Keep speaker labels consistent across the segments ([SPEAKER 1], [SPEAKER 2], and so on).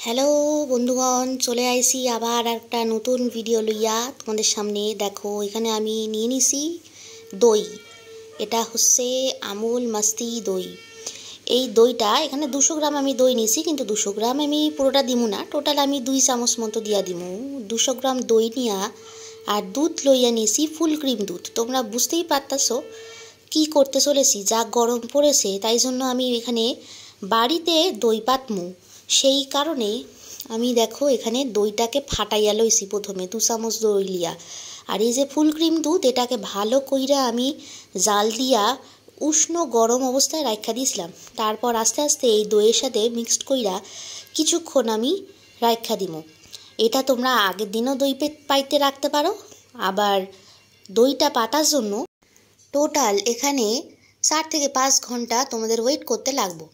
[SPEAKER 1] Hello বন্ধুগণ, চলে আইসি আবার একটা নতুন ভিডিও লইয়া তোমাদের সামনে। দেখো এখানে আমি নিয়ে নিছি দই। এটা হচ্ছে আমুল মাস্তি দই। এই দইটা এখানে 200 গ্রাম আমি দই নিছি, কিন্তু 200 গ্রাম আমি পুরোটা দিমু না, টোটাল আমি 2 চামচ মতো দিয়া দিমু। 200 গ্রাম দই নিয়া আর দুধ লইয়া নিছি ফুল ক্রিম দুধ। তোমরা বুঝতেই পারতাছো কি করতে চলেছি, যা গরম পড়েছে তাই জন্য আমি এখানে বাড়িতে দই পাতমু। সেই কারণে আমি দেখো এখানে দইটাকে ফাটাইয়া লইছি প্রথমে 2 চামচ দই লিয়া। আর এই যে ফুল ক্রিম দুধ, এটাকে ভালো কইরা আমি জাল দিয়া উষ্ণ গরম অবস্থায় রাখা দিয়েছিলাম। তারপর আস্তে আস্তে এই দইয়ের সাথে মিক্সড কইরা কিছুক্ষণ আমি রাখা দিমু। এটা তোমরা আগের দিনও দই পাইতে রাখতে পারো। আবার দইটা পাতার জন্য টোটাল এখানে 4 থেকে 5 ঘন্টা তোমাদের ওয়েট করতে লাগবো।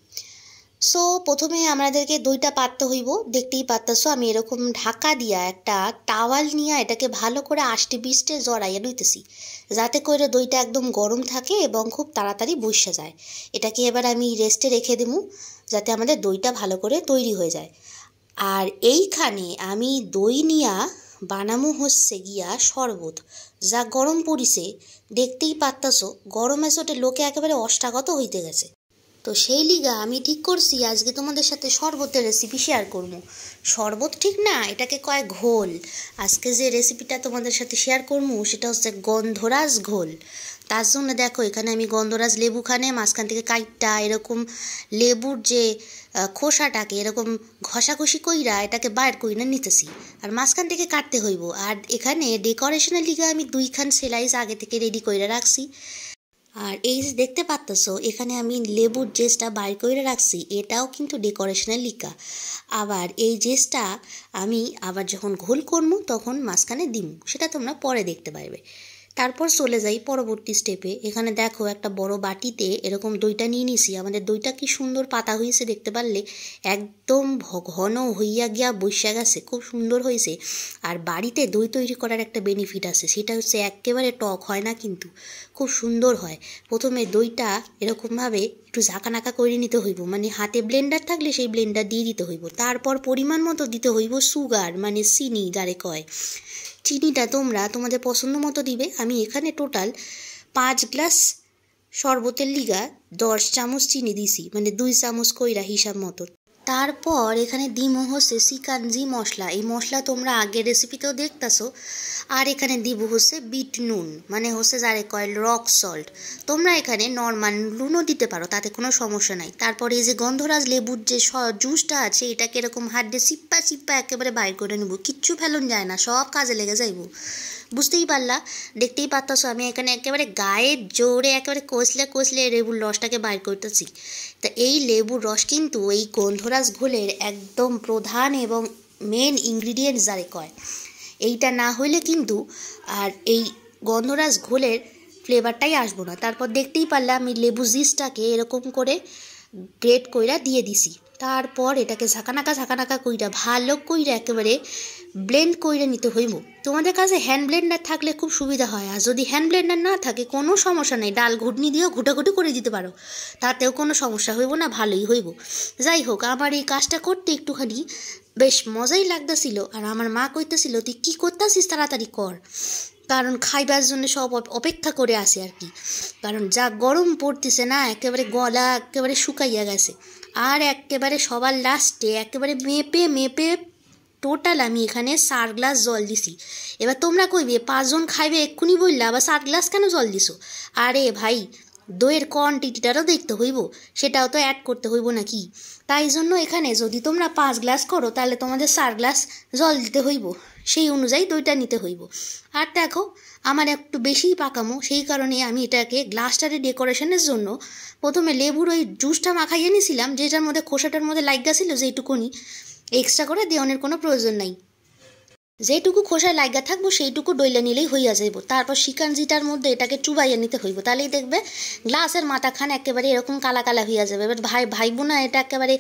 [SPEAKER 1] সো প্রথমে আমাদেরকে দইটা পাততে হইব। দেখতেই পারতেছো আমি এরকম ঢাকা দিয়া একটা টাওয়াল নিয়ে এটাকে ভালো করে আষ্টে পিষ্টে জড়াইয়া লইতেছি, যাতে করে দইটা একদম গরম থাকে এবং খুব তাড়াতাড়ি বসে যায়। এটাকে এবার আমি রেস্টে রেখে দেবো, যাতে আমাদের দইটা ভালো করে তৈরি হয়ে যায়। আর এইখানে আমি দই নিয়া বানামু হচ্ছে গিয়া শরবত, যা গরম পড়িছে। দেখতেই পারতাছো গরমে চোটে লোকে একেবারে অষ্টাগত হইতে গেছে। তো সেই লিগা আমি ঠিক করছি আজকে তোমাদের সাথে শরবতের রেসিপি শেয়ার করবো। শরবত ঠিক না, এটাকে কয় ঘোল। আজকে যে রেসিপিটা তোমাদের সাথে শেয়ার করবো সেটা হচ্ছে গন্ধরাজ ঘোল। তার জন্য দেখো এখানে আমি গন্ধরাজ লেবুখানে মাঝখান থেকে কাইটটা এরকম লেবুর যে খোসাটাকে এরকম ঘষাঘষি কইরা এটাকে বাইর কইরা নিতেছি, আর মাঝখান থেকে কাটতে হইব। আর এখানে ডেকোরেশনের লিগা আমি 2খান স্লাইস আগে থেকে রেডি কইরা রাখছি। আর এই যে দেখতে পাচ্তেছো এখানে আমি লেবুর জেসটা বাইর করে রাখছি, এটাও কিন্তু ডেকোরেশনের লিকা। আবার এই জেসটা আমি আবার যখন ঘোল করবো তখন মাঝখানে দিমু, সেটা তোমরা পরে দেখতে পারবে। তারপর চলে যাই পরবর্তী স্টেপে। এখানে দেখো একটা বড় বাটিতে এরকম দইটা নিয়ে নিছি। আমাদের দইটা কি সুন্দর পাতা হয়েছে দেখতে পারলে, একদম ঘন হইয়া গিয়া বৈশা গেছে, খুব সুন্দর হয়েছে। আর বাড়িতে দই তৈরি করার একটা বেনিফিট আছে, সেটা হচ্ছে একেবারে টক হয় না, কিন্তু খুব সুন্দর হয়। প্রথমে দইটা এরকমভাবে একটু ঝাঁকানাকা করে নিতে হইব, মানে হাতে ব্লেন্ডার থাকলে সেই ব্লেন্ডার দিয়ে দিতে হইব। তারপর পরিমাণ মতো দিতে হইব সুগার, মানে চিনি যারে কয়। চিনিটা তোমরা তোমাদের পছন্দ মতো দিবে। আমি এখানে টোটাল 5 গ্লাস শরবতের লিগা 10 চামচ চিনি দিছি, মানে 2 চামচ কইরা হিসাব মতো। তারপর এখানে দিমো হচ্ছে সিকানজি মশলা। এই মশলা তোমরা আগের রেসিপিতেও দেখতেছো। আর এখানে দিব হচ্ছে বিট নুন, মানে হচ্ছে যারে কয় রক সল্ট। তোমরা এখানে নর্মাল নুনও দিতে পারো, তাতে কোনো সমস্যা নাই। তারপরে এই যে গন্ধরাজ লেবুর যে জুসটা আছে, এটাকে এরকম হাত দিয়ে চিপ্পা চিপ্পা একেবারে বাইর করে নেব, কিচ্ছু ফেলন যায় না, সব কাজে লেগে যাইব। বুঝতেই পারলা, দেখতেই পারতাছো আমি এখানে একেবারে গায়ের জোরে একেবারে কষলে লেবুর রসটাকে বাইর করতেছি। তা এই লেবুর রস কিন্তু এই গন্ধরাজ ঘোলের একদম প্রধান এবং মেন ইনগ্রিডিয়েন্টস যারে কয়। এইটা না হইলে কিন্তু আর এই গন্ধরাজ ঘোলের ফ্লেভারটাই আসবো না। তারপর দেখতেই পারলাম আমি লেবু জিসটাকে এরকম করে গ্রেট কইরা দিয়ে দিছি। তারপর এটাকে ঝাঁকানাকা কইরা ভালো কইরা একেবারে ব্লেন্ড কইরা নিতে হইব। তোমাদের কাছে হ্যান্ড ব্লেন্ডার থাকলে খুব সুবিধা হয়, আর যদি হ্যান্ড ব্লেন্ডার না থাকে কোনো সমস্যা নেই, ডাল ঘুটনি দিয়েও ঘুটাঘুটি করে দিতে পারো, তাতেও কোনো সমস্যা হইব না, ভালোই হইব। যাই হোক, আমার এই কাজটা করতে একটুখানি বেশ মজাই লাগতেছিল। আর আমার মা কইতেছিল তুই কী করতেছিস, তাড়াতাড়ি কর, কারণ খাইবার জন্য সব অপেক্ষা করে আসে আর কি। কারণ যা গরম পড়তেছে না, একেবারে গলা একেবারে শুকাইয়া গেছে। আর একেবারে সবার লাস্টে একেবারে মেপে টোটাল আমি এখানে 4 গ্লাস জল দিছি। এবার তোমরা কইবে 5 জন খাইবে এক্ষুনি বললে আবার 7 গ্লাস কেন জল দিছো? আরে ভাই, দইয়ের কোয়ান্টিটিটারও দেখতে হইব, সেটাও তো অ্যাড করতে হইব নাকি। তাই জন্য এখানে যদি তোমরা 5 গ্লাস করো তাহলে তোমাদের 4 গ্লাস জল দিতে হইব, সেই অনুযায়ী দইটা নিতে হইব। আর দেখো আমার একটু বেশিই পাকামো, সেই কারণে আমি এটাকে গ্লাসটারে ডেকোরেশনের জন্য প্রথমে লেবুর ওই জুসটা মাখাইয়ে নিয়েছিলাম, যেটার মধ্যে খোসাটার মধ্যে লাগা ছিল, যেইটুকুনি এক্সট্রা করে দেওয়ানোর কোনো প্রয়োজন নাই। যেটুকু খোসায় লাগা থাকবো সেইটুকু ডইলা নিলেই হইয়া যাইব। তারপর শিকানজিটার মধ্যে এটাকে চুবাইয়া নিতে হইব, তাহলেই দেখবে গ্লাসের মাথাখান একেবারে এরকম কালা কালা হইয়া যাবে। এবার ভাইবো না এটা একেবারে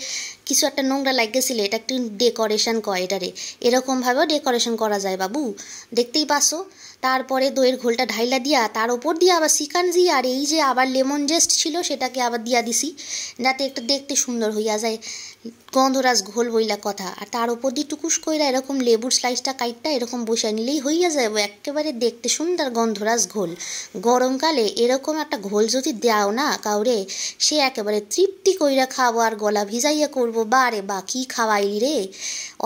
[SPEAKER 1] কিছু একটা নোংরা লাগেছিল, এটা একটু ডেকোরেশন কয়, এটারে এরকমভাবেও ডেকোরেশন করা যায় বাবু, দেখতেই পাচ্ছো। তারপরে দইয়ের ঘোলটা ঢাইলা দিয়া তার ওপর দিয়ে আবার সিকানজি আর এই যে আবার লেমন জেস্ট ছিল সেটাকে আবার দিয়া দিছি, যাতে একটা দেখতে সুন্দর হইয়া যায়। গন্ধরাজ ঘোল বইলা কথা। আর তার উপর দিয়ে টুকুস কইরা এরকম লেবুর স্লাইসটা কাইটটা এরকম বসায় নিলেই হইয়া যাবে একেবারে দেখতে সুন্দর গন্ধরাজ ঘোল। গরমকালে এরকম একটা ঘোল যদি দাও না কাউরে, সে একেবারে তৃপ্তি কইরা খাবো আর গলা ভিজাইয়া করবো বারে বা কী খাওয়াইলি রে,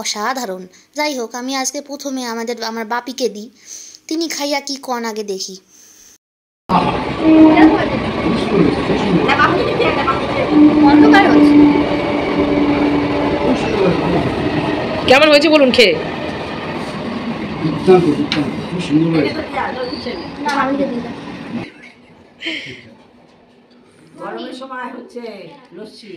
[SPEAKER 1] অসাধারণ। যাই হোক, আমি আজকে প্রথমে আমার বাপিকে দিই, তিনি খাইয়া কি কন আগে দেখি।
[SPEAKER 2] কেমন হয়েছে বলুন খেয়ে?
[SPEAKER 3] গরমের সময় হচ্ছে লস্যি।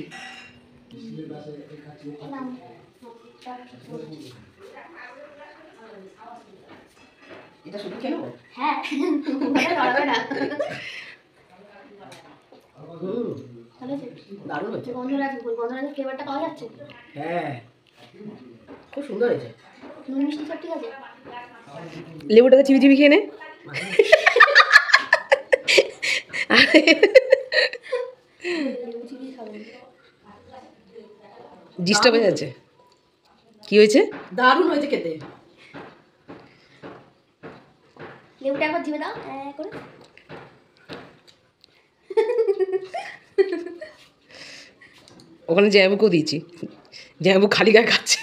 [SPEAKER 3] এটা শুধু খেয়ে নেবো?
[SPEAKER 1] হ্যাঁ,
[SPEAKER 3] দারুণ হচ্ছে।
[SPEAKER 1] গন্ধরাজের ফ্লেভারটা পাওয়া যাচ্ছে।
[SPEAKER 3] হ্যাঁ, খুব সুন্দর হয়েছে।
[SPEAKER 1] নুন মিষ্টি সব ঠিক আছে।
[SPEAKER 2] লেবুটাকে চিবি চিবি খেয়ে নে। ডিস্টার্ব হয়ে যাচ্ছে। কি হয়েছে?
[SPEAKER 3] দারুণ হয়েছে খেতে।
[SPEAKER 1] লেবুটা একবার জিভে দাও করে।
[SPEAKER 2] ওখানে জ্যাম্বুকেও দিয়েছি, জ্যাম্বু খালি গায়ে খাচ্ছে।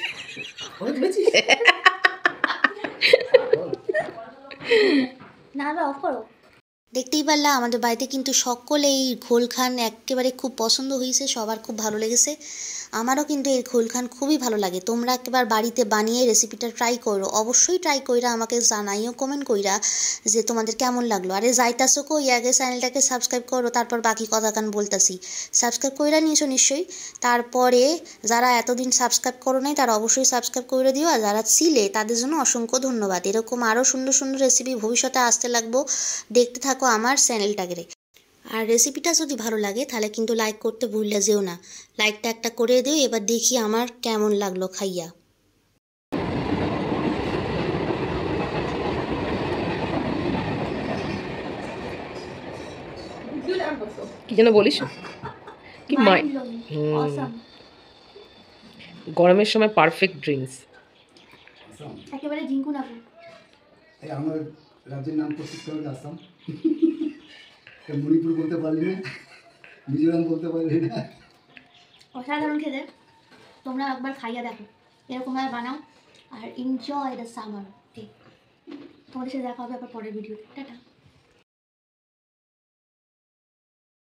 [SPEAKER 1] না অফ করো। দেখতেই পারলা আমাদের বাড়িতে কিন্তু সকলেই ঘোল খান একেবারে খুব পছন্দ হয়েছে, সবার খুব ভালো লেগেছে। আমারও কিন্তু এই ঘোল খান খুবই ভালো লাগে। তোমরা একবার বাড়িতে বানিয়ে রেসিপিটা ট্রাই করো, অবশ্যই ট্রাই কইরা আমাকে জানাইও কমেন্ট কইরা যে তোমাদের কেমন লাগলো। আরে যাইতাছো কই, আগে চ্যানেলটাকে সাবস্ক্রাইব করো, তারপর বাকি কথা কান বলতাছি। সাবস্ক্রাইব কইরা নিয়েছো নিশ্চয়ই, তারপরে যারা এতদিন সাবস্ক্রাইব করো নাই তারা অবশ্যই সাবস্ক্রাইব করে দিও। আর যারা ছিলে তাদের জন্য অসংখ্য ধন্যবাদ। এরকম আরও সুন্দর সুন্দর রেসিপি ভবিষ্যতে আসতে লাগবো, দেখতে থাকো আমার চ্যানেলটাকে। আর রেসিপিটা যদি ভালো লাগে তাহলে কিন্তু লাইক করতে ভুললে যেও না, লাইকটা একটা করে দিও। এবার দেখি আমার কেমন লাগলো খাইয়া।
[SPEAKER 2] কি যেন বলিস? কি মাই গরমের সময় পারফেক্ট ড্রিঙ্কস।
[SPEAKER 1] একেবারে জিঙ্কু না
[SPEAKER 4] আমার রাজ্যের নাম প্রস্তুত করে আসাম। মণিপুর বলতে পারলি না, মিজোরাম বলতে পারলি না।
[SPEAKER 1] অসাধারণ খেতে, তোমরা একবার খাইয়া দেখো, এরকমভাবে বানাও আর এনজয় দ্য সামার। ঠিক, তোমাদের সাথে দেখা হবে আবার পরের ভিডিওতে। টাটা।